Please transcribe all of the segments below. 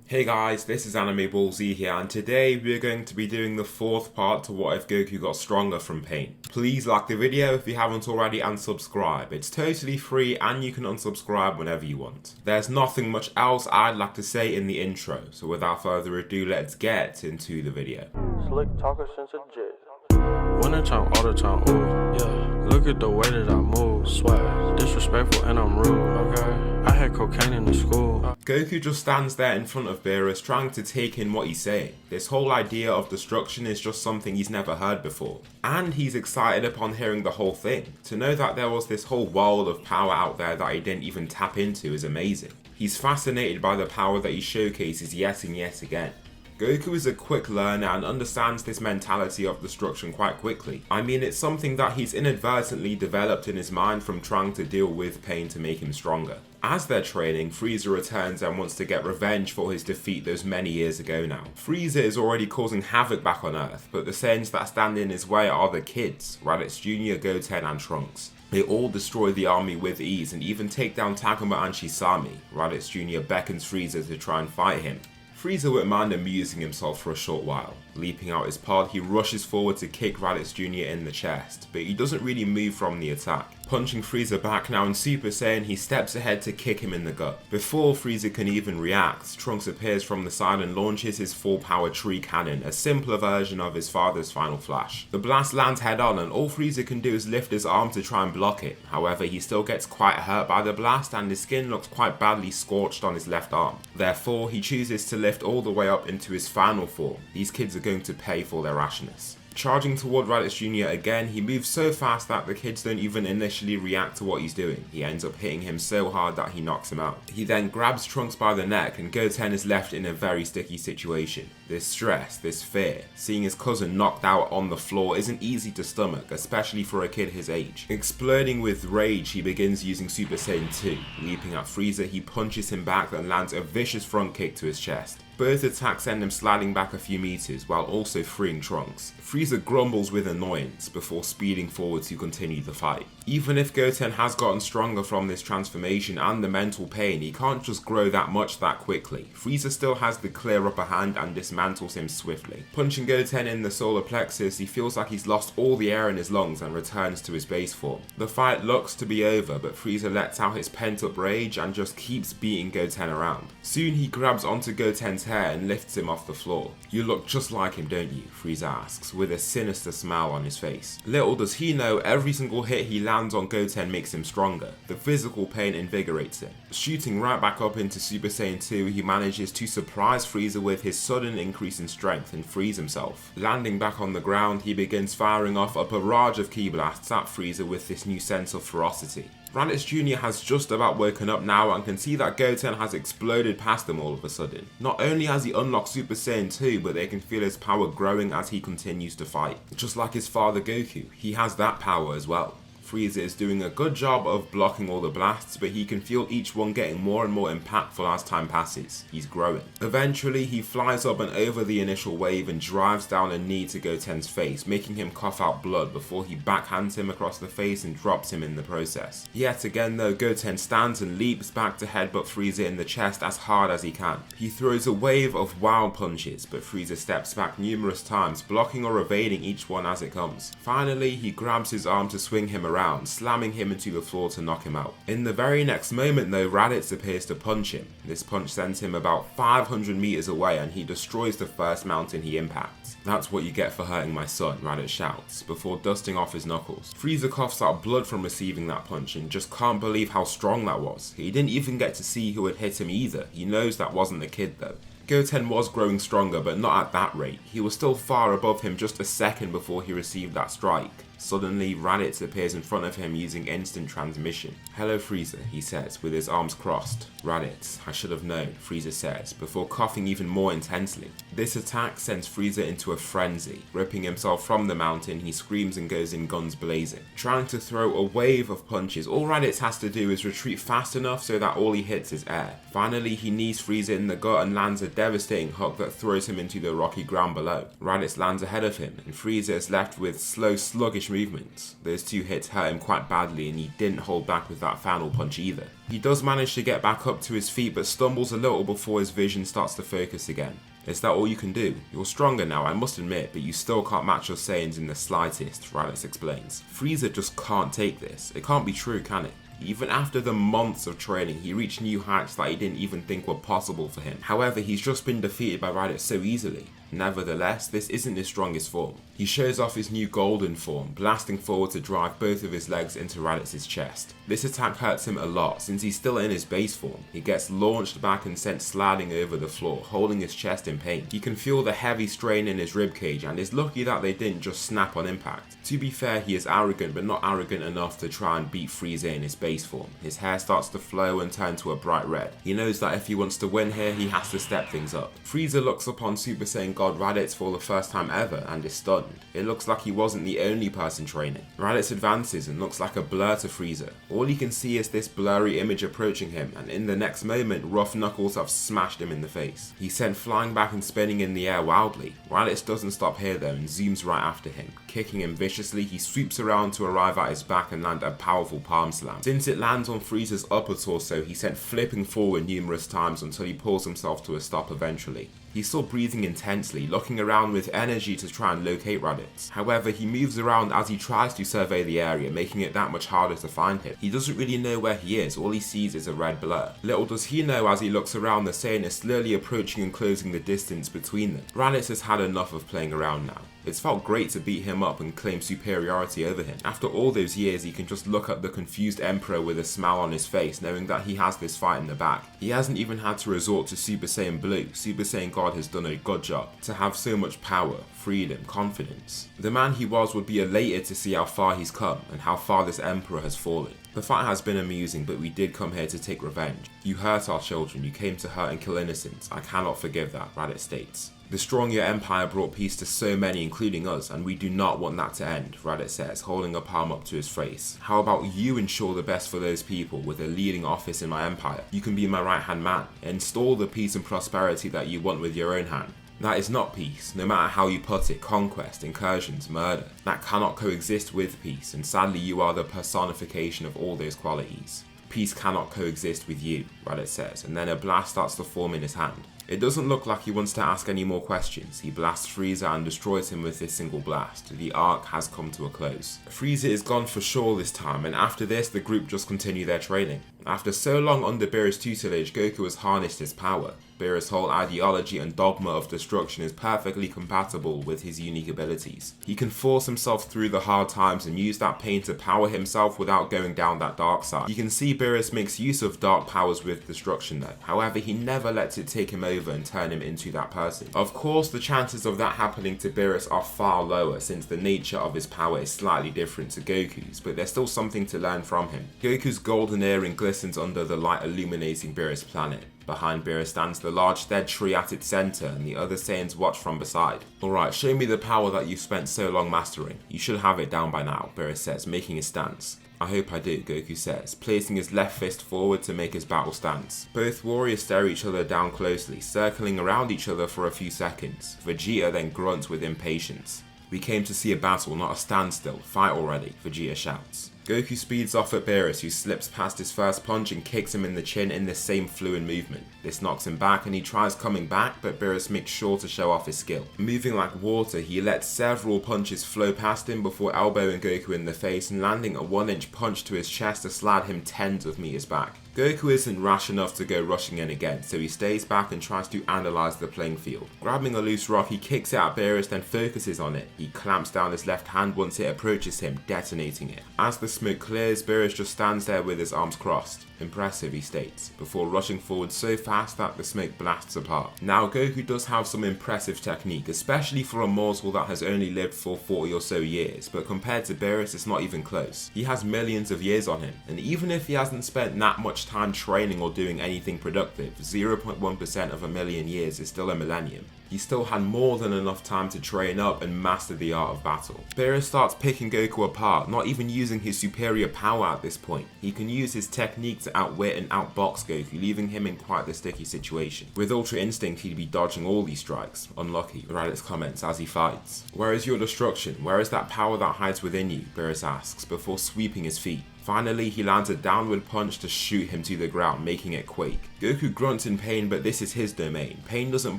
Hey guys, this is Anime Ball Z here, and today we're going to be doing the fourth part to What If Goku Got Stronger from Pain. Please like the video if you haven't already and subscribe. It's totally free and you can unsubscribe whenever you want. There's nothing much else I'd like to say in the intro, so without further ado, let's get into the video. Slick talker since a jet. Winter time, all the time, ooh, yeah. Look at the way that I move, swag. Disrespectful and I'm rude, okay. I had cocaine in the school. Goku just stands there in front of Beerus trying to take in what he's saying. This whole idea of destruction is just something he's never heard before. And he's excited upon hearing the whole thing. To know that there was this whole world of power out there that he didn't even tap into is amazing. He's fascinated by the power that he showcases yet and yet again. Goku is a quick learner and understands this mentality of destruction quite quickly. I mean, it's something that he's inadvertently developed in his mind from trying to deal with pain to make him stronger. As they're training, Frieza returns and wants to get revenge for his defeat those many years ago now. Frieza is already causing havoc back on Earth, but the Saiyans that stand in his way are the kids, Raditz Jr., Goten and Trunks. They all destroy the army with ease and even take down Takuma and Shisami. Raditz Jr. beckons Frieza to try and fight him. Frieza wouldn't mind amusing himself for a short while. Leaping out his pod, he rushes forward to kick Raditz Jr. in the chest, but he doesn't really move from the attack. Punching Frieza back now in Super Saiyan, he steps ahead to kick him in the gut. Before Frieza can even react, Trunks appears from the side and launches his full power tree cannon, a simpler version of his father's final flash. The blast lands head on and all Frieza can do is lift his arm to try and block it. However, he still gets quite hurt by the blast and his skin looks quite badly scorched on his left arm. Therefore, he chooses to lift all the way up into his final form. These kids are going to pay for their rashness. Charging toward Raditz Jr. again, he moves so fast that the kids don't even initially react to what he's doing. He ends up hitting him so hard that he knocks him out. He then grabs Trunks by the neck and Goten is left in a very sticky situation. This stress, this fear, seeing his cousin knocked out on the floor isn't easy to stomach, especially for a kid his age. Exploding with rage, he begins using Super Saiyan 2. Leaping at Frieza, he punches him back and lands a vicious front kick to his chest. Both attacks send him sliding back a few meters while also freeing Trunks. Frieza grumbles with annoyance before speeding forward to continue the fight. Even if Goten has gotten stronger from this transformation and the mental pain, he can't just grow that much that quickly. Frieza still has the clear upper hand and dismantles him swiftly. Punching Goten in the solar plexus, he feels like he's lost all the air in his lungs and returns to his base form. The fight looks to be over, but Frieza lets out his pent up rage and just keeps beating Goten around. Soon he grabs onto Goten's hair and lifts him off the floor. "You look just like him, don't you?" Frieza asks, with a sinister smile on his face. Little does he know, every single hit he lands on Goten makes him stronger. The physical pain invigorates him. Shooting right back up into Super Saiyan 2, he manages to surprise Frieza with his sudden increase in strength and frees himself. Landing back on the ground, he begins firing off a barrage of ki blasts at Frieza with this new sense of ferocity. Raditz Jr. has just about woken up now and can see that Goten has exploded past him all of a sudden. Not only has he unlocked Super Saiyan 2, but they can feel his power growing as he continues to fight. Just like his father Goku, he has that power as well. Frieza is doing a good job of blocking all the blasts, but he can feel each one getting more and more impactful as time passes. He's growing. Eventually, he flies up and over the initial wave and drives down a knee to Goten's face, making him cough out blood before he backhands him across the face and drops him in the process. Yet again though, Goten stands and leaps back to headbutt Frieza in the chest as hard as he can. He throws a wave of wild punches, but Frieza steps back numerous times, blocking or evading each one as it comes. Finally, he grabs his arm to swing him around, slamming him into the floor to knock him out. In the very next moment though, Raditz appears to punch him. This punch sends him about 500 meters away and he destroys the first mountain he impacts. "That's what you get for hurting my son," Raditz shouts, before dusting off his knuckles. Frieza coughs out blood from receiving that punch and just can't believe how strong that was. He didn't even get to see who had hit him either. He knows that wasn't the kid though. Goten was growing stronger, but not at that rate. He was still far above him just a second before he received that strike. Suddenly, Raditz appears in front of him using instant transmission. "Hello Frieza," he says, with his arms crossed. "Raditz, I should have known," Frieza says, before coughing even more intensely. This attack sends Frieza into a frenzy. Ripping himself from the mountain, he screams and goes in guns blazing. Trying to throw a wave of punches, all Raditz has to do is retreat fast enough so that all he hits is air. Finally, he knees Frieza in the gut and lands a devastating hook that throws him into the rocky ground below. Raditz lands ahead of him, and Frieza is left with slow, sluggish switch movements. Those two hits hurt him quite badly and he didn't hold back with that final punch either. He does manage to get back up to his feet but stumbles a little before his vision starts to focus again. Is that all you can do? You're stronger now, I must admit, but you still can't match your Saiyans in the slightest, Raditz explains. Frieza just can't take this. It can't be true, can it? Even after the months of training, he reached new heights that he didn't even think were possible for him. However, he's just been defeated by Raditz so easily. Nevertheless, this isn't his strongest form. He shows off his new golden form, blasting forward to drive both of his legs into Raditz's chest. This attack hurts him a lot since he's still in his base form. He gets launched back and sent sliding over the floor, holding his chest in pain. He can feel the heavy strain in his ribcage and is lucky that they didn't just snap on impact. To be fair, he is arrogant but not arrogant enough to try and beat Frieza in his base form. His hair starts to flow and turn to a bright red. He knows that if he wants to win here, he has to step things up. Frieza looks upon Super Saiyan God Raditz for the first time ever and is stunned. It looks like he wasn't the only person training. Raditz advances and looks like a blur to Frieza. All he can see is this blurry image approaching him, and in the next moment, rough knuckles have smashed him in the face. He's sent flying back and spinning in the air wildly. Raditz doesn't stop here though and zooms right after him. Kicking him viciously, he swoops around to arrive at his back and land a powerful palm slam. Since it lands on Frieza's upper torso, he's sent flipping forward numerous times until he pulls himself to a stop eventually. He's still breathing intensely, looking around with energy to try and locate Raditz. However, he moves around as he tries to survey the area, making it that much harder to find him. He doesn't really know where he is, all he sees is a red blur. Little does he know as he looks around, the Saiyan is slowly approaching and closing the distance between them. Raditz has had enough of playing around now. It's felt great to beat him up and claim superiority over him. After all those years, he can just look at the confused Emperor with a smile on his face, knowing that he has this fight in the bag. He hasn't even had to resort to Super Saiyan Blue. Super Saiyan God has done a good job to have so much power, freedom, confidence. The man he was would be elated to see how far he's come and how far this Emperor has fallen. The fight has been amusing, but we did come here to take revenge. You hurt our children, you came to hurt and kill innocents. I cannot forgive that, Raditz states. Destroying your empire brought peace to so many, including us, and we do not want that to end, Raditz says, holding a palm up to his face. How about you ensure the best for those people with a leading office in my empire? You can be my right-hand man. Install the peace and prosperity that you want with your own hand. That is not peace, no matter how you put it, conquest, incursions, murder. That cannot coexist with peace, and sadly you are the personification of all those qualities. Peace cannot coexist with you, Raditz says, and then a blast starts to form in his hand. It doesn't look like he wants to ask any more questions. He blasts Frieza and destroys him with this single blast. The arc has come to a close. Frieza is gone for sure this time, and after this the group just continue their training. After so long under Beerus' tutelage, Goku has harnessed his power. Beerus' whole ideology and dogma of destruction is perfectly compatible with his unique abilities. He can force himself through the hard times and use that pain to power himself without going down that dark side. You can see Beerus makes use of dark powers with destruction though. However, he never lets it take him over and turn him into that person. Of course, the chances of that happening to Beerus are far lower since the nature of his power is slightly different to Goku's, but there's still something to learn from him. Goku's golden earring glistens under the light illuminating Beerus' planet. Behind Beerus stands the large dead tree at its centre, and the other Saiyans watch from beside. Alright, show me the power that you've spent so long mastering. You should have it down by now, Beerus says, making his stance. I hope I do, Goku says, placing his left fist forward to make his battle stance. Both warriors stare each other down closely, circling around each other for a few seconds. Vegeta then grunts with impatience. We came to see a battle, not a standstill. Fight already, Vegeta shouts. Goku speeds off at Beerus, who slips past his first punch and kicks him in the chin in the same fluid movement. This knocks him back and he tries coming back, but Beerus makes sure to show off his skill. Moving like water, he lets several punches flow past him before elbowing Goku in the face and landing a 1-inch punch to his chest to slide him tens of meters back. Goku isn't rash enough to go rushing in again, so he stays back and tries to analyse the playing field. Grabbing a loose rock, he kicks it at Beerus, then focuses on it. He clamps down his left hand once it approaches him, detonating it. As the smoke clears, Beerus just stands there with his arms crossed. Impressive, he states, before rushing forward so fast that the smoke blasts apart. Now, Goku does have some impressive technique, especially for a mortal that has only lived for 40 or so years, but compared to Beerus, it's not even close. He has millions of years on him, and even if he hasn't spent that much time training or doing anything productive. 0.1% of a million years is still a millennium. He still had more than enough time to train up and master the art of battle. Beerus starts picking Goku apart, not even using his superior power at this point. He can use his technique to outwit and outbox Goku, leaving him in quite the sticky situation. With Ultra Instinct, he'd be dodging all these strikes. Unlucky, Raditz comments as he fights. "Where is your destruction? Where is that power that hides within you?" Beerus asks, before sweeping his feet. Finally, he lands a downward punch to shoot him to the ground, making it quake. Goku grunts in pain, but this is his domain. Pain doesn't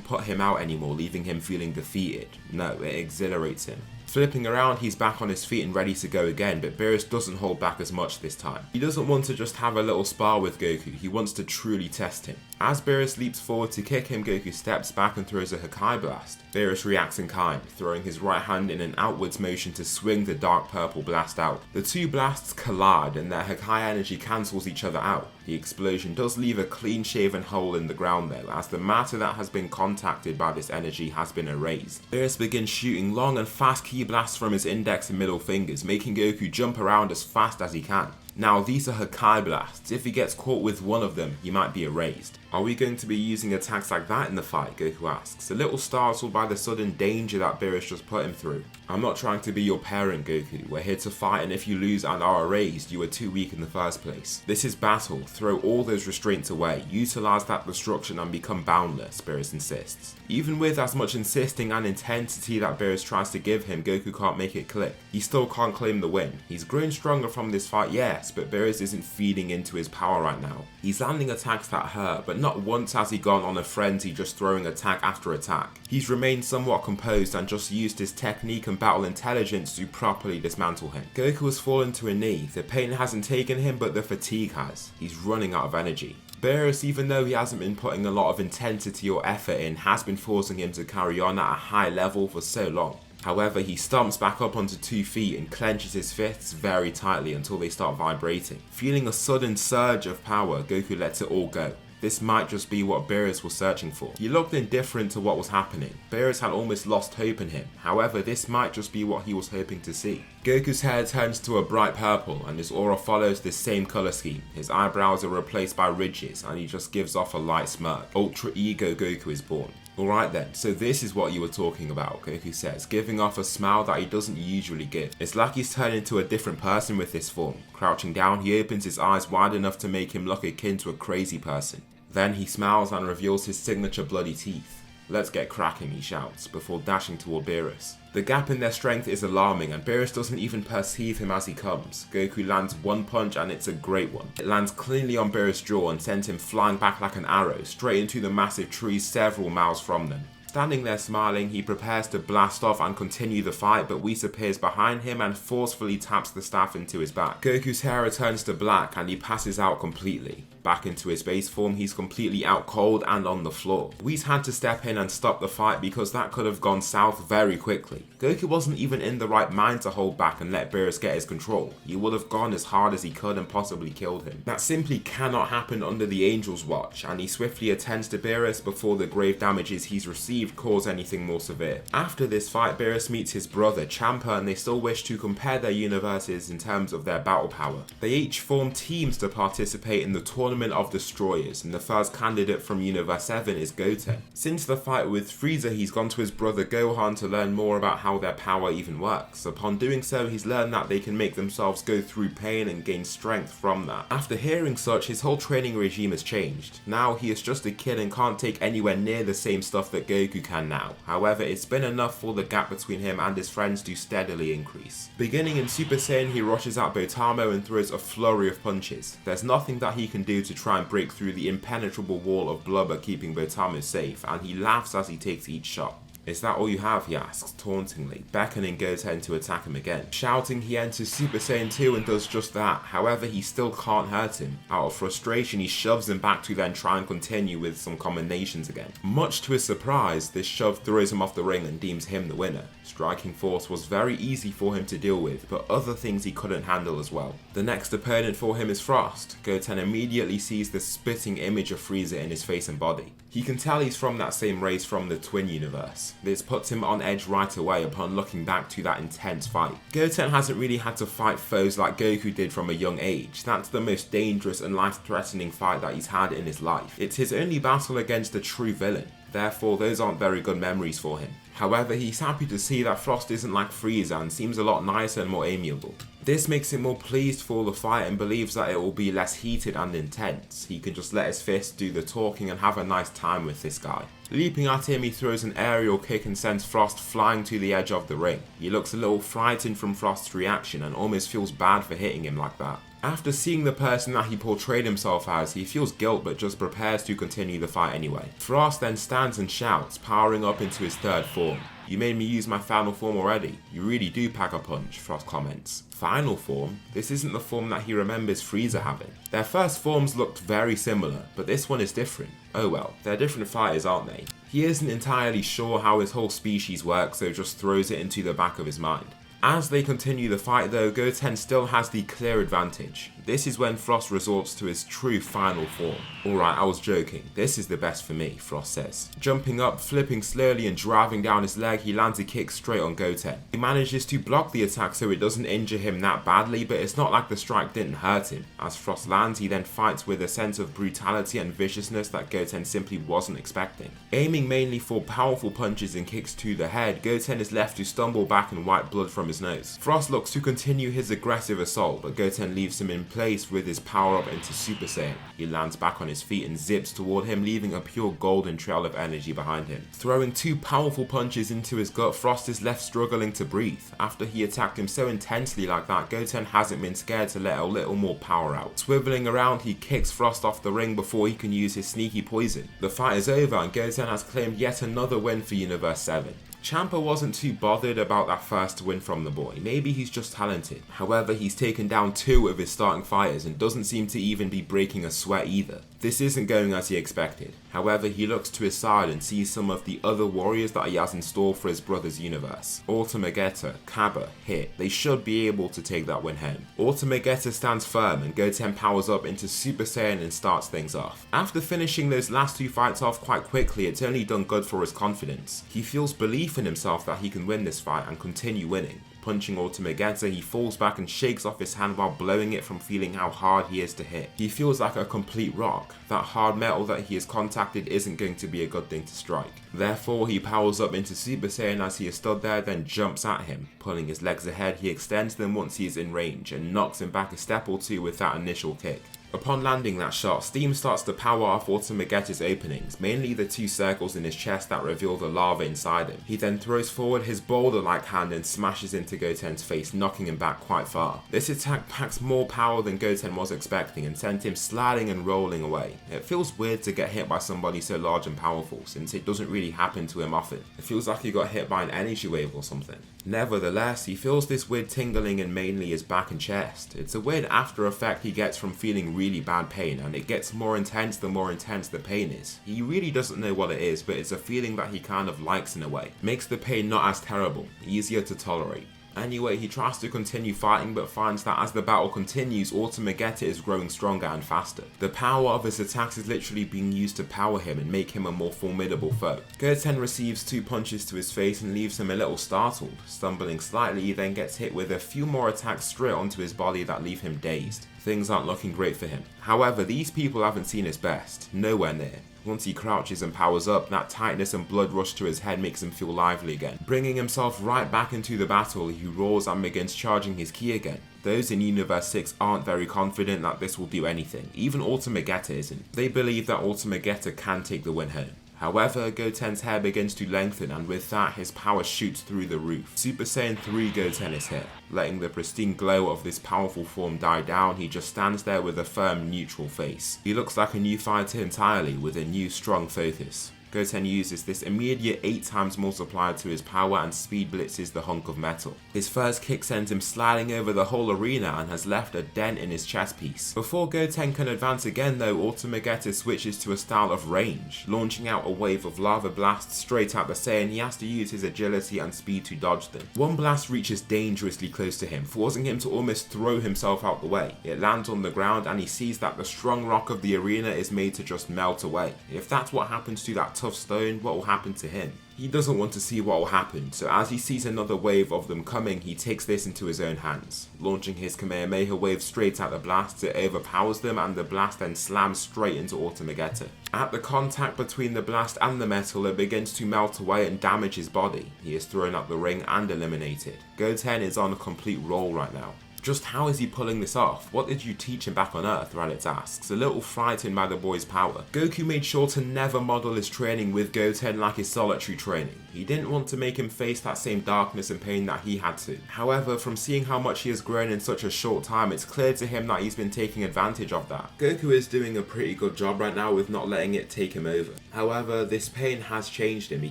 put him out anymore, leaving him feeling defeated. No, it exhilarates him. Flipping around, he's back on his feet and ready to go again, but Beerus doesn't hold back as much this time. He doesn't want to just have a little spar with Goku, he wants to truly test him. As Beerus leaps forward to kick him, Goku steps back and throws a Hakai Blast. Beerus reacts in kind, throwing his right hand in an outwards motion to swing the dark purple blast out. The two blasts collide and their Hakai energy cancels each other out. The explosion does leave a clean shaven hole in the ground though, as the matter that has been contacted by this energy has been erased. Beerus begins shooting long and fast ki blasts from his index and middle fingers, making Goku jump around as fast as he can. Now these are Hakai blasts. If he gets caught with one of them, he might be erased. "Are we going to be using attacks like that in the fight?" Goku asks, a little startled by the sudden danger that Beerus just put him through. "I'm not trying to be your parent, Goku. We're here to fight, and if you lose and are erased, you were too weak in the first place. This is battle. Throw all those restraints away. Utilize that destruction and become boundless," Beerus insists. Even with as much insisting and intensity that Beerus tries to give him, Goku can't make it click. He still can't claim the win. He's grown stronger from this fight, yes, but Beerus isn't feeding into his power right now. He's landing attacks that hurt, but not once has he gone on a frenzy just throwing attack after attack. He's remained somewhat composed and just used his technique and battle intelligence to properly dismantle him. Goku has fallen to a knee. The pain hasn't taken him, but the fatigue has. He's running out of energy. Beerus, even though he hasn't been putting a lot of intensity or effort in, has been forcing him to carry on at a high level for so long. However, he stomps back up onto 2 feet and clenches his fists very tightly until they start vibrating. Feeling a sudden surge of power, Goku lets it all go. This might just be what Beerus was searching for. He looked indifferent to what was happening. Beerus had almost lost hope in him. However, this might just be what he was hoping to see. Goku's hair turns to a bright purple and his aura follows this same colour scheme. His eyebrows are replaced by ridges and he just gives off a light smirk. Ultra Ego Goku is born. "Alright then, so this is what you were talking about," Goku says, giving off a smile that he doesn't usually give. It's like he's turned into a different person with this form. Crouching down, he opens his eyes wide enough to make him look akin to a crazy person. Then he smiles and reveals his signature bloody teeth. "Let's get cracking," he shouts, before dashing toward Beerus. The gap in their strength is alarming and Beerus doesn't even perceive him as he comes. Goku lands one punch and it's a great one. It lands cleanly on Beerus' jaw and sends him flying back like an arrow, straight into the massive trees several miles from them. Standing there smiling, he prepares to blast off and continue the fight, but Whis appears behind him and forcefully taps the staff into his back. Goku's hair returns to black and he passes out completely. Back into his base form, he's completely out cold and on the floor. Whis had to step in and stop the fight because that could have gone south very quickly. Goku wasn't even in the right mind to hold back and let Beerus get his control. He would have gone as hard as he could and possibly killed him. That simply cannot happen under the Angel's watch, and he swiftly attends to Beerus before the grave damages he's received cause anything more severe. After this fight, Beerus meets his brother Champa and they still wish to compare their universes in terms of their battle power. They each form teams to participate in the Tournament of Destroyers, and the first candidate from Universe 7 is Goten. Since the fight with Frieza, he's gone to his brother Gohan to learn more about how their power even works. Upon doing so, he's learned that they can make themselves go through pain and gain strength from that. After hearing such, his whole training regime has changed. Now he is just a kid and can't take anywhere near the same stuff that Goku can now. However, it's been enough for the gap between him and his friends to steadily increase. Beginning in Super Saiyan, he rushes at Botamo and throws a flurry of punches. There's nothing that he can do to try and break through the impenetrable wall of blubber keeping Botamo safe, and he laughs as he takes each shot. "Is that all you have?" he asks, tauntingly, beckoning Goten to attack him again. Shouting, he enters Super Saiyan 2 and does just that. However, he still can't hurt him. Out of frustration, he shoves him back to then try and continue with some combinations again. Much to his surprise, this shove throws him off the ring and deems him the winner. Striking Force was very easy for him to deal with, but other things he couldn't handle as well. The next opponent for him is Frost. Goten immediately sees the spitting image of Frieza in his face and body. He can tell he's from that same race from the twin universe. This puts him on edge right away upon looking back to that intense fight. Goten hasn't really had to fight foes like Goku did from a young age. That's the most dangerous and life-threatening fight that he's had in his life. It's his only battle against a true villain. Therefore, those aren't very good memories for him. However, he's happy to see that Frost isn't like Frieza and seems a lot nicer and more amiable. This makes him more pleased for the fight and believes that it will be less heated and intense. He can just let his fist do the talking and have a nice time with this guy. Leaping at him, he throws an aerial kick and sends Frost flying to the edge of the ring. He looks a little frightened from Frost's reaction and almost feels bad for hitting him like that. After seeing the person that he portrayed himself as, he feels guilt but just prepares to continue the fight anyway. Frost then stands and shouts, powering up into his third form. "You made me use my final form already. You really do pack a punch," Frost comments. Final form? This isn't the form that he remembers Frieza having. Their first forms looked very similar, but this one is different. Oh well, they're different fighters, aren't they? He isn't entirely sure how his whole species works, so just throws it into the back of his mind. As they continue the fight though, Goten still has the clear advantage. This is when Frost resorts to his true final form. "Alright, I was joking. This is the best for me," Frost says. Jumping up, flipping slowly and driving down his leg, he lands a kick straight on Goten. He manages to block the attack so it doesn't injure him that badly, but it's not like the strike didn't hurt him. As Frost lands, he then fights with a sense of brutality and viciousness that Goten simply wasn't expecting. Aiming mainly for powerful punches and kicks to the head, Goten is left to stumble back and wipe blood from his nose. Frost looks to continue his aggressive assault, but Goten leaves him in place with his power up into Super Saiyan. He lands back on his feet and zips toward him, leaving a pure golden trail of energy behind him. Throwing two powerful punches into his gut, Frost is left struggling to breathe. After he attacked him so intensely like that, Goten hasn't been scared to let a little more power out. Swiveling around, he kicks Frost off the ring before he can use his sneaky poison. The fight is over and Goten has claimed yet another win for Universe 7. Champa wasn't too bothered about that first win from the boy. Maybe he's just talented. However, he's taken down 2 of his starting fighters and doesn't seem to even be breaking a sweat either. This isn't going as he expected. However, he looks to his side and sees some of the other warriors that he has in store for his brother's universe. Vegeta, Kaba, Hit. They should be able to take that win home. Vegeta stands firm and Goten powers up into Super Saiyan and starts things off. After finishing those last 2 fights off quite quickly, it's only done good for his confidence. He feels belief in himself that he can win this fight and continue winning. Punching Vegeta, he falls back and shakes off his hand while blowing it from feeling how hard he is to hit. He feels like a complete rock. That hard metal that he has contacted isn't going to be a good thing to strike. Therefore, he powers up into Super Saiyan as he is stood there, then jumps at him. Pulling his legs ahead, he extends them once he is in range and knocks him back a step or 2 with that initial kick. Upon landing that shot, steam starts to power off Vegeta's openings, mainly the 2 circles in his chest that reveal the lava inside him. He then throws forward his boulder-like hand and smashes into Goten's face, knocking him back quite far. This attack packs more power than Goten was expecting and sent him sliding and rolling away. It feels weird to get hit by somebody so large and powerful, since it doesn't really happen to him often. It feels like he got hit by an energy wave or something. Nevertheless, he feels this weird tingling in mainly his back and chest. It's a weird after effect he gets from feeling really bad pain, and it gets more intense the more intense the pain is. He really doesn't know what it is, but it's a feeling that he kind of likes in a way. Makes the pain not as terrible, easier to tolerate. Anyway, he tries to continue fighting but finds that as the battle continues, Vegeta is growing stronger and faster. The power of his attacks is literally being used to power him and make him a more formidable foe. Goten receives 2 punches to his face and leaves him a little startled. Stumbling slightly, he then gets hit with a few more attacks straight onto his body that leave him dazed. Things aren't looking great for him. However, these people haven't seen his best. Nowhere near. Once he crouches and powers up, that tightness and blood rush to his head makes him feel lively again. Bringing himself right back into the battle, he roars and begins charging his ki again. Those in Universe 6 aren't very confident that this will do anything. Even Vegeta isn't. They believe that Vegeta can take the win home. However, Goten's hair begins to lengthen and with that his power shoots through the roof. Super Saiyan 3 Goten is here. Letting the pristine glow of this powerful form die down, he just stands there with a firm neutral face. He looks like a new fighter entirely with a new strong focus. Goten uses this immediate 8 times multiplier to his power and speed blitzes the hunk of metal. His first kick sends him sliding over the whole arena and has left a dent in his chest piece. Before Goten can advance again though, Ultimate Vegeta switches to a style of range, launching out a wave of lava blasts straight at the Saiyan. He has to use his agility and speed to dodge them. One blast reaches dangerously close to him, forcing him to almost throw himself out the way. It lands on the ground and he sees that the strong rock of the arena is made to just melt away. If that's what happens to that tough stone, what will happen to him? He doesn't want to see what will happen, so as he sees another wave of them coming, he takes this into his own hands. Launching his Kamehameha wave straight at the blast, it overpowers them and the blast then slams straight into Ultimate Vegeta. At the contact between the blast and the metal, it begins to melt away and damage his body. He is thrown out the ring and eliminated. Goten is on a complete roll right now. Just how is he pulling this off? What did you teach him back on Earth? Raditz asks, a little frightened by the boy's power. Goku made sure to never model his training with Goten like his solitary training. He didn't want to make him face that same darkness and pain that he had to. However, from seeing how much he has grown in such a short time, it's clear to him that he's been taking advantage of that. Goku is doing a pretty good job right now with not letting it take him over. However, this pain has changed him, he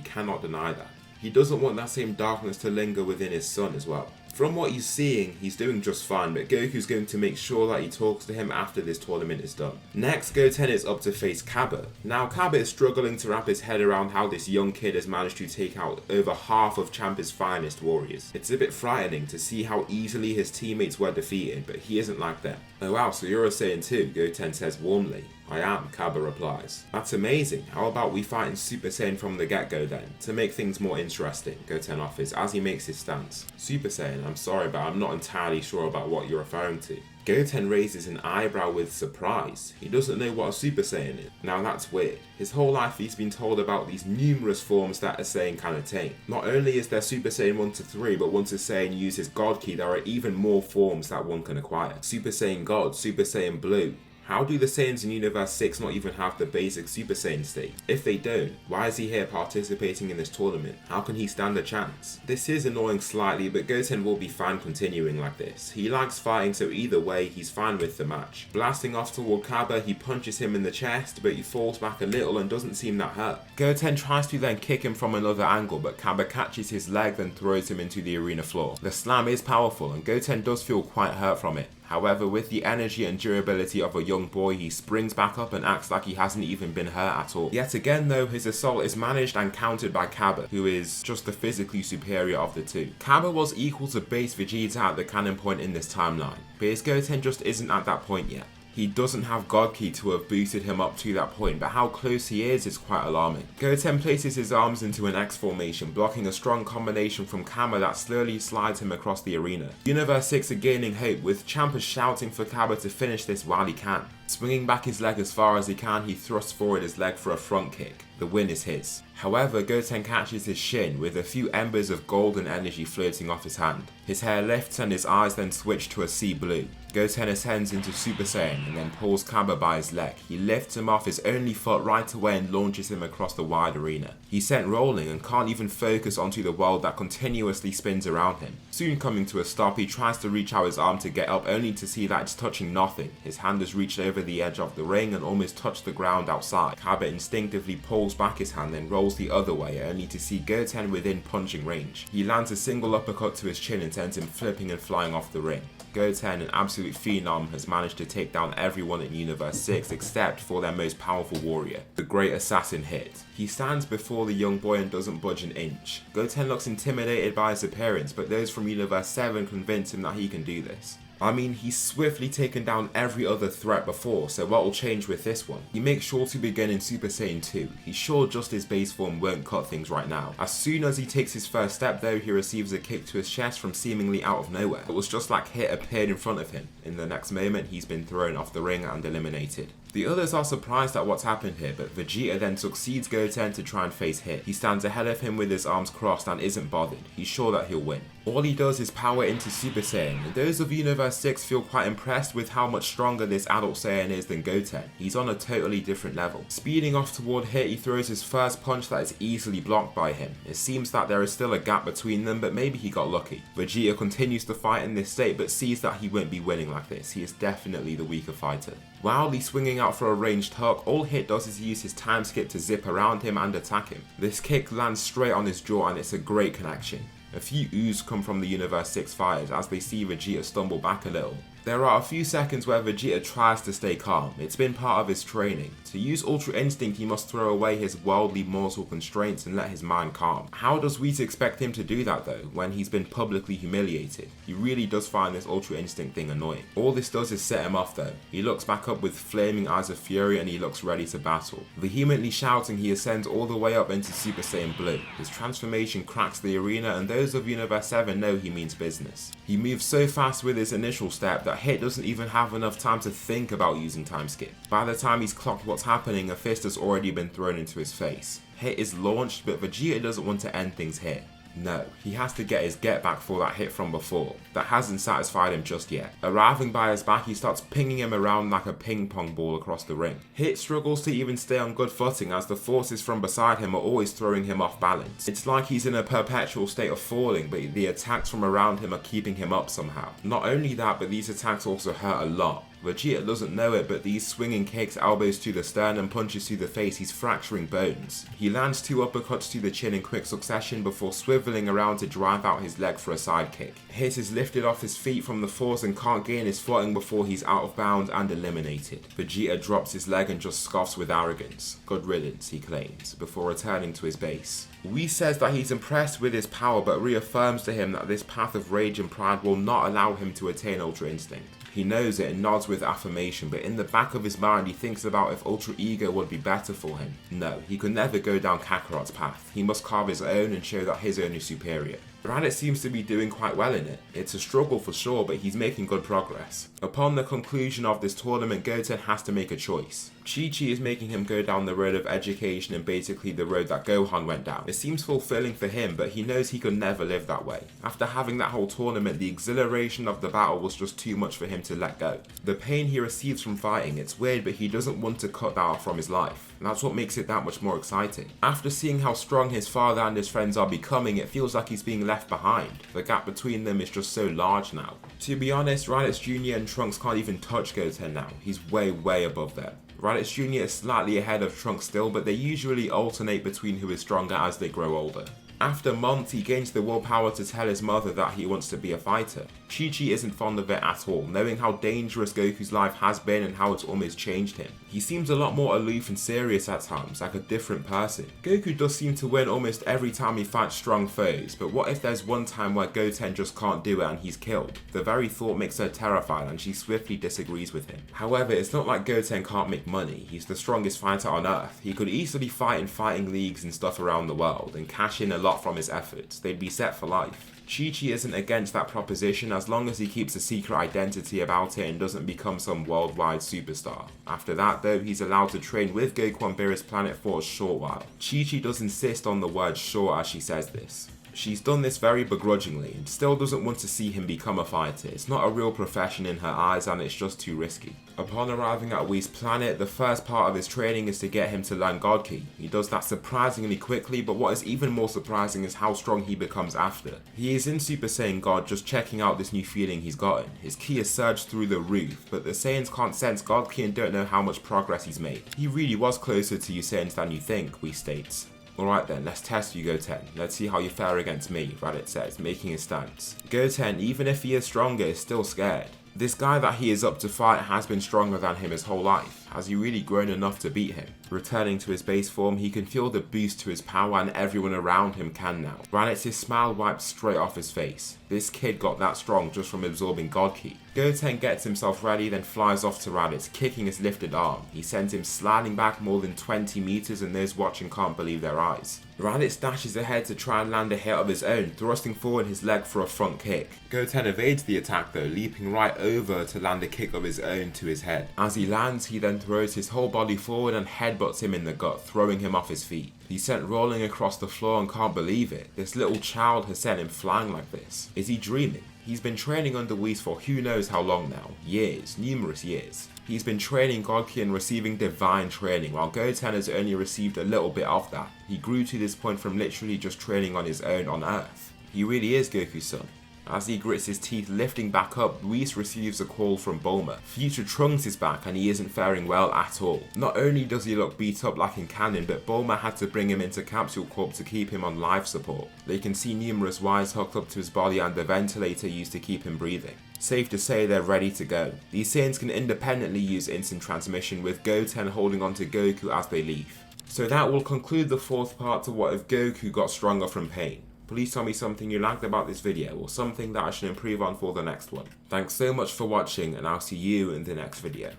cannot deny that. He doesn't want that same darkness to linger within his son as well. From what he's seeing, he's doing just fine, but Goku's going to make sure that he talks to him after this tournament is done. Next, Goten is up to face Kaba. Now, Kaba is struggling to wrap his head around how this young kid has managed to take out over half of Champa's finest warriors. It's a bit frightening to see how easily his teammates were defeated, but he isn't like them. Oh wow, so you're a Saiyan too, Goten says warmly. I am, Kaba replies. That's amazing. How about we fight in Super Saiyan from the get-go then? To make things more interesting, Goten offers as he makes his stance. Super Saiyan, I'm sorry, but I'm not entirely sure about what you're referring to. Goten raises an eyebrow with surprise. He doesn't know what a Super Saiyan is. Now that's weird. His whole life he's been told about these numerous forms that a Saiyan can attain. Not only is there Super Saiyan 1 to 3, but once a Saiyan uses God Ki, there are even more forms that one can acquire. Super Saiyan God, Super Saiyan Blue. How do the Saiyans in Universe 6 not even have the basic Super Saiyan state? If they don't, why is he here participating in this tournament? How can he stand a chance? This is annoying slightly, but Goten will be fine continuing like this. He likes fighting, so either way, he's fine with the match. Blasting off toward Kaba, he punches him in the chest, but he falls back a little and doesn't seem that hurt. Goten tries to then kick him from another angle, but Kaba catches his leg and throws him into the arena floor. The slam is powerful, and Goten does feel quite hurt from it. However, with the energy and durability of a young boy, he springs back up and acts like he hasn't even been hurt at all. Yet again though, his assault is managed and countered by Kaba, who is just the physically superior of the two. Kaba was equal to base Vegeta at the canon point in this timeline, but his Goten just isn't at that point yet. He doesn't have God Ki to have boosted him up to that point, but how close he is quite alarming. Goten places his arms into an X formation, blocking a strong combination from Kaba that slowly slides him across the arena. Universe 6 are gaining hope, with Champa shouting for Kaba to finish this while he can. Swinging back his leg as far as he can, he thrusts forward his leg for a front kick. The win is his. However, Goten catches his shin with a few embers of golden energy floating off his hand. His hair lifts and his eyes then switch to a sea blue. Goten ascends into Super Saiyan and then pulls Kaba by his leg. He lifts him off his only foot right away and launches him across the wide arena. He's sent rolling and can't even focus onto the world that continuously spins around him. Soon coming to a stop, he tries to reach out his arm to get up, only to see that it's touching nothing. His hand has reached over the edge of the ring and almost touched the ground outside. Kaba instinctively pulls back his hand and rolls the other way, only to see Goten within punching range. He lands a single uppercut to his chin and sends him flipping and flying off the ring. Goten, an absolute phenom, has managed to take down everyone in Universe 6 except for their most powerful warrior, the Great Assassin Hit. He stands before the young boy and doesn't budge an inch. Goten looks intimidated by his appearance, but those from Universe 7 convince him that he can do this. I mean, he's swiftly taken down every other threat before, so what will change with this one? He makes sure to begin in Super Saiyan 2. He's sure just his base form won't cut things right now. As soon as he takes his first step though, he receives a kick to his chest from seemingly out of nowhere. It was just like Hit appeared in front of him. In the next moment, he's been thrown off the ring and eliminated. The others are surprised at what's happened here, but Vegeta then succeeds Goten to try and face Hit. He stands ahead of him with his arms crossed and isn't bothered. He's sure that he'll win. All he does is power into Super Saiyan, and those of Universe 6 feel quite impressed with how much stronger this adult Saiyan is than Goten. He's on a totally different level. Speeding off toward Hit, he throws his first punch that is easily blocked by him. It seems that there is still a gap between them, but maybe he got lucky. Vegeta continues to fight in this state, but sees that he won't be winning like this. He is definitely the weaker fighter. Wildly swinging out for a ranged hook, all Hit does is use his time skip to zip around him and attack him. This kick lands straight on his jaw and it's a great connection. A few oohs come from the Universe 6 fighters as they see Vegeta stumble back a little. There are a few seconds where Vegeta tries to stay calm. It's been part of his training. To use Ultra Instinct, he must throw away his worldly mortal constraints and let his mind calm. How does Whis expect him to do that though, when he's been publicly humiliated? He really does find this Ultra Instinct thing annoying. All this does is set him off though. He looks back up with flaming eyes of fury and he looks ready to battle. Vehemently shouting, he ascends all the way up into Super Saiyan Blue. His transformation cracks the arena and those of Universe 7 know he means business. He moves so fast with his initial step that Hit doesn't even have enough time to think about using time skip. By the time he's clocked what's happening, a fist has already been thrown into his face. Hit is launched, but Vegeta doesn't want to end things here. No, he has to get his get back for that hit from before. That hasn't satisfied him just yet. Arriving by his back, he starts pinging him around like a ping pong ball across the ring. Hit struggles to even stay on good footing as the forces from beside him are always throwing him off balance. It's like he's in a perpetual state of falling, but the attacks from around him are keeping him up somehow. Not only that, but these attacks also hurt a lot. Vegeta doesn't know it, but these swinging kicks, elbows to the sternum, punches to the face, he's fracturing bones. He lands 2 uppercuts to the chin in quick succession before swiveling around to drive out his leg for a side kick. Hit is lifted off his feet from the force and can't gain his footing before he's out of bounds and eliminated. Vegeta drops his leg and just scoffs with arrogance. Good riddance, he claims, before returning to his base. Whis says that he's impressed with his power but reaffirms to him that this path of rage and pride will not allow him to attain Ultra Instinct. He knows it and nods with affirmation, but in the back of his mind he thinks about if Ultra Ego would be better for him. No, he could never go down Kakarot's path. He must carve his own and show that his own is superior. Raditz seems to be doing quite well in it. It's a struggle for sure, but he's making good progress. Upon the conclusion of this tournament, Goten has to make a choice. Chi-Chi is making him go down the road of education and basically the road that Gohan went down. It seems fulfilling for him, but he knows he could never live that way. After having that whole tournament, the exhilaration of the battle was just too much for him to let go. The pain he receives from fighting, it's weird, but he doesn't want to cut that off from his life. And that's what makes it that much more exciting. After seeing how strong his father and his friends are becoming, it feels like he's being left behind. The gap between them is just so large now. To be honest, Raditz Jr. and Trunks can't even touch Goten now. He's way above them. Raditz Jr. is slightly ahead of Trunks still, but they usually alternate between who is stronger as they grow older. After months, he gains the willpower to tell his mother that he wants to be a fighter. Chi-Chi isn't fond of it at all, knowing how dangerous Goku's life has been and how it's almost changed him. He seems a lot more aloof and serious at times, like a different person. Goku does seem to win almost every time he fights strong foes, but what if there's one time where Goten just can't do it and he's killed? The very thought makes her terrified and she swiftly disagrees with him. However, it's not like Goten can't make money. He's the strongest fighter on Earth. He could easily fight in fighting leagues and stuff around the world and cash in a lot from his efforts. They'd be set for life. Chi-Chi isn't against that proposition as long as he keeps a secret identity about it and doesn't become some worldwide superstar. After that though, he's allowed to train with Goku on Beerus' planet for a short while. Chi-Chi does insist on the word short as she says this. She's done this very begrudgingly and still doesn't want to see him become a fighter. It's not a real profession in her eyes and it's just too risky. Upon arriving at Whis' planet, the first part of his training is to get him to learn God Ki. He does that surprisingly quickly, but what is even more surprising is how strong he becomes after. He is in Super Saiyan God just checking out this new feeling he's gotten. His Ki has surged through the roof, but the Saiyans can't sense God Ki and don't know how much progress he's made. He really was closer to you Saiyans than you think, Whis states. Alright then, let's test you Goten. Let's see how you fare against me, Raditz says, making his stance. Goten, even if he is stronger, is still scared. This guy that he is up to fight has been stronger than him his whole life. Has he really grown enough to beat him? Returning to his base form, he can feel the boost to his power and everyone around him can now. Raditz's smile wipes straight off his face. This kid got that strong just from absorbing God Ki. Goten gets himself ready, then flies off to Raditz, kicking his lifted arm. He sends him sliding back more than 20 meters and those watching can't believe their eyes. Raditz dashes ahead to try and land a hit of his own, thrusting forward his leg for a front kick. Goten evades the attack though, leaping right over to land a kick of his own to his head. As he lands, he then throws his whole body forward and headbutts him in the gut, throwing him off his feet. He's sent rolling across the floor and can't believe it. This little child has sent him flying like this. Is he dreaming? He's been training under Whis for who knows how long now. Years, numerous years. He's been training God Ki and receiving divine training, while Goten has only received a little bit of that. He grew to this point from literally just training on his own on Earth. He really is Goku's son. As he grits his teeth lifting back up, Whis receives a call from Bulma. Future Trunks is back and he isn't faring well at all. Not only does he look beat up like in canon, but Bulma had to bring him into Capsule Corp to keep him on life support. They can see numerous wires hooked up to his body and the ventilator used to keep him breathing. Safe to say they're ready to go. These Saiyans can independently use instant transmission, with Goten holding on to Goku as they leave. So that will conclude the fourth part to what if Goku got stronger from pain. Please tell me something you liked about this video or something that I should improve on for the next one. Thanks so much for watching and I'll see you in the next video.